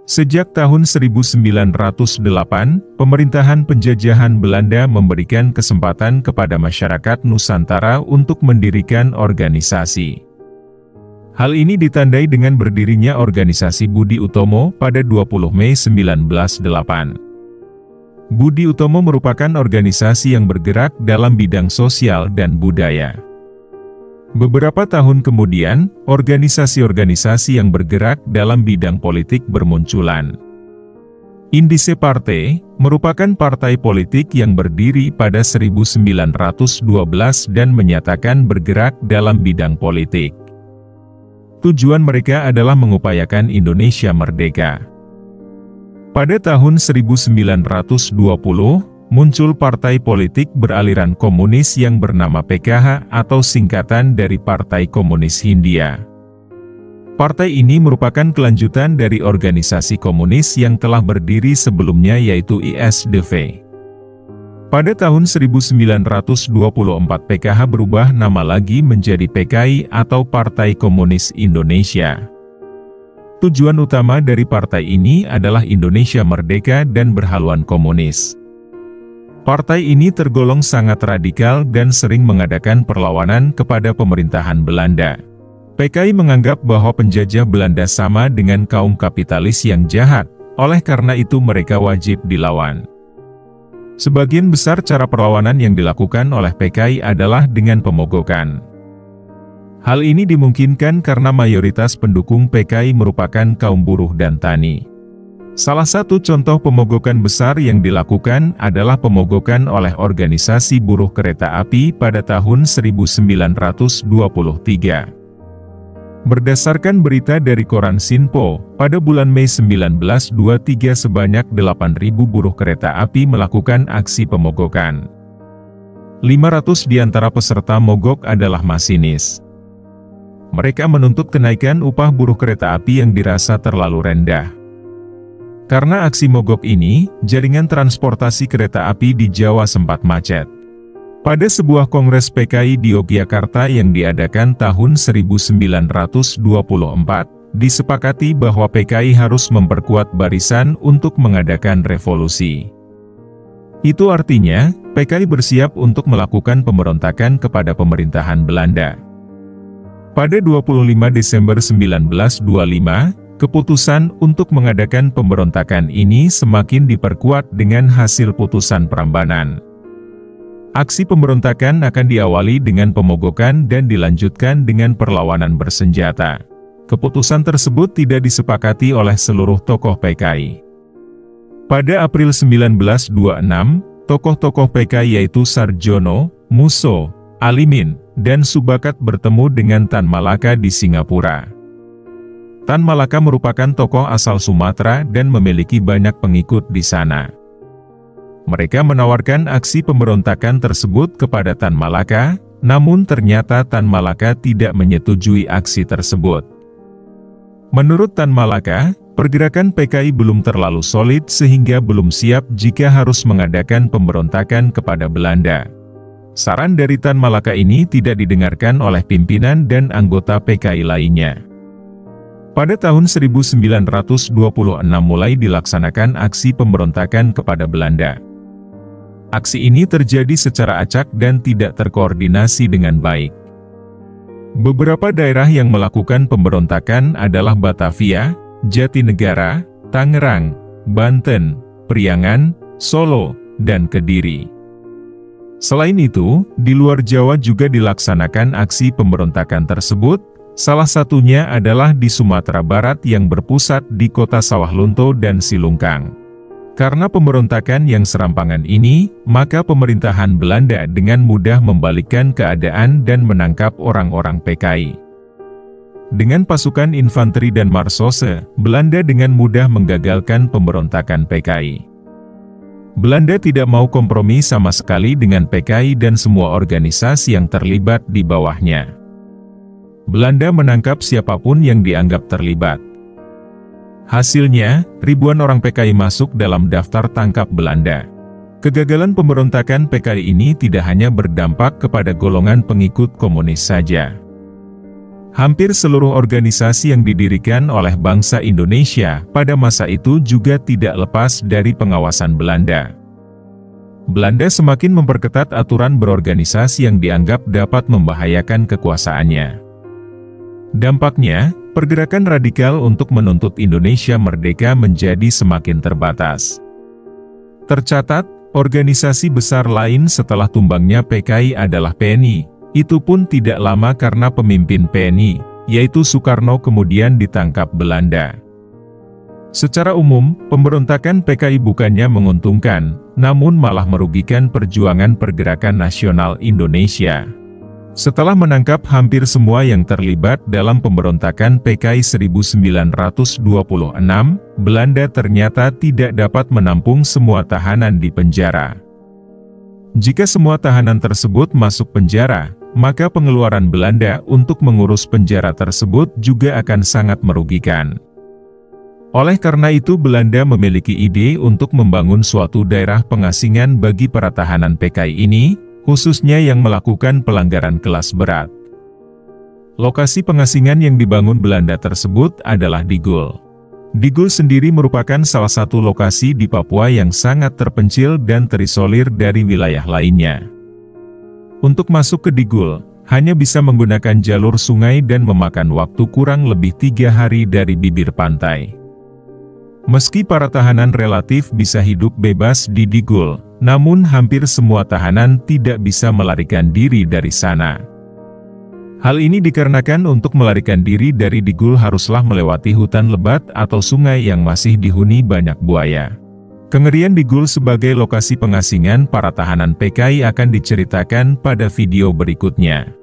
Sejak tahun 1908, pemerintahan penjajahan Belanda memberikan kesempatan kepada masyarakat Nusantara untuk mendirikan organisasi. Hal ini ditandai dengan berdirinya organisasi Budi Utomo pada 20 Mei 1908. Budi Utomo merupakan organisasi yang bergerak dalam bidang sosial dan budaya. Beberapa tahun kemudian, organisasi-organisasi yang bergerak dalam bidang politik bermunculan. Indische Partei merupakan partai politik yang berdiri pada 1912 dan menyatakan bergerak dalam bidang politik. Tujuan mereka adalah mengupayakan Indonesia merdeka. Pada tahun 1920, muncul partai politik beraliran komunis yang bernama PKH atau singkatan dari Partai Komunis Hindia. Partai ini merupakan kelanjutan dari organisasi komunis yang telah berdiri sebelumnya yaitu ISDV. Pada tahun 1924 PKH berubah nama lagi menjadi PKI atau Partai Komunis Indonesia. Tujuan utama dari partai ini adalah Indonesia merdeka dan berhaluan komunis. Partai ini tergolong sangat radikal dan sering mengadakan perlawanan kepada pemerintahan Belanda. PKI menganggap bahwa penjajah Belanda sama dengan kaum kapitalis yang jahat, oleh karena itu mereka wajib dilawan. Sebagian besar cara perlawanan yang dilakukan oleh PKI adalah dengan pemogokan. Hal ini dimungkinkan karena mayoritas pendukung PKI merupakan kaum buruh dan tani. Salah satu contoh pemogokan besar yang dilakukan adalah pemogokan oleh organisasi buruh kereta api pada tahun 1923. Berdasarkan berita dari koran Sinpo, pada bulan Mei 1923 sebanyak 8.000 buruh kereta api melakukan aksi pemogokan. 500 di antara peserta mogok adalah masinis. Mereka menuntut kenaikan upah buruh kereta api yang dirasa terlalu rendah. Karena aksi mogok ini, jaringan transportasi kereta api di Jawa sempat macet. Pada sebuah kongres PKI di Yogyakarta yang diadakan tahun 1924, disepakati bahwa PKI harus memperkuat barisan untuk mengadakan revolusi. Itu artinya, PKI bersiap untuk melakukan pemberontakan kepada pemerintahan Belanda. Pada 25 Desember 1925, keputusan untuk mengadakan pemberontakan ini semakin diperkuat dengan hasil putusan Prambanan. Aksi pemberontakan akan diawali dengan pemogokan dan dilanjutkan dengan perlawanan bersenjata. Keputusan tersebut tidak disepakati oleh seluruh tokoh PKI. Pada April 1926, tokoh-tokoh PKI yaitu Sarjono, Musso, Alimin, dan Subakat bertemu dengan Tan Malaka di Singapura. Tan Malaka merupakan tokoh asal Sumatera dan memiliki banyak pengikut di sana. Mereka menawarkan aksi pemberontakan tersebut kepada Tan Malaka, namun ternyata Tan Malaka tidak menyetujui aksi tersebut. Menurut Tan Malaka, pergerakan PKI belum terlalu solid sehingga belum siap jika harus mengadakan pemberontakan kepada Belanda. Saran dari Tan Malaka ini tidak didengarkan oleh pimpinan dan anggota PKI lainnya. Pada tahun 1926 mulai dilaksanakan aksi pemberontakan kepada Belanda. Aksi ini terjadi secara acak dan tidak terkoordinasi dengan baik. Beberapa daerah yang melakukan pemberontakan adalah Batavia, Jatinegara, Tangerang, Banten, Priangan, Solo, dan Kediri. Selain itu, di luar Jawa juga dilaksanakan aksi pemberontakan tersebut, salah satunya adalah di Sumatera Barat yang berpusat di kota Sawahlunto dan Silungkang. Karena pemberontakan yang serampangan ini, maka pemerintahan Belanda dengan mudah membalikkan keadaan dan menangkap orang-orang PKI. Dengan pasukan infanteri dan marsose, Belanda dengan mudah menggagalkan pemberontakan PKI. Belanda tidak mau kompromi sama sekali dengan PKI dan semua organisasi yang terlibat di bawahnya. Belanda menangkap siapapun yang dianggap terlibat. Hasilnya, ribuan orang PKI masuk dalam daftar tangkap Belanda. Kegagalan pemberontakan PKI ini tidak hanya berdampak kepada golongan pengikut komunis saja. Hampir seluruh organisasi yang didirikan oleh bangsa Indonesia pada masa itu juga tidak lepas dari pengawasan Belanda. Belanda semakin memperketat aturan berorganisasi yang dianggap dapat membahayakan kekuasaannya. Dampaknya, pergerakan radikal untuk menuntut Indonesia merdeka menjadi semakin terbatas. Tercatat, organisasi besar lain setelah tumbangnya PKI adalah PNI. Itu pun tidak lama karena pemimpin PNI, yaitu Soekarno, kemudian ditangkap Belanda. Secara umum, pemberontakan PKI bukannya menguntungkan, namun malah merugikan perjuangan pergerakan nasional Indonesia. Setelah menangkap hampir semua yang terlibat dalam pemberontakan PKI 1926, Belanda ternyata tidak dapat menampung semua tahanan di penjara. Jika semua tahanan tersebut masuk penjara, maka pengeluaran Belanda untuk mengurus penjara tersebut juga akan sangat merugikan. Oleh karena itu Belanda memiliki ide untuk membangun suatu daerah pengasingan bagi para tahanan PKI ini, khususnya yang melakukan pelanggaran kelas berat. Lokasi pengasingan yang dibangun Belanda tersebut adalah Digul. Digul sendiri merupakan salah satu lokasi di Papua yang sangat terpencil dan terisolir dari wilayah lainnya. Untuk masuk ke Digul, hanya bisa menggunakan jalur sungai dan memakan waktu kurang lebih 3 hari dari bibir pantai. Meski para tahanan relatif bisa hidup bebas di Digul, namun hampir semua tahanan tidak bisa melarikan diri dari sana. Hal ini dikarenakan untuk melarikan diri dari Digul haruslah melewati hutan lebat atau sungai yang masih dihuni banyak buaya. Kengerian Digul sebagai lokasi pengasingan para tahanan PKI akan diceritakan pada video berikutnya.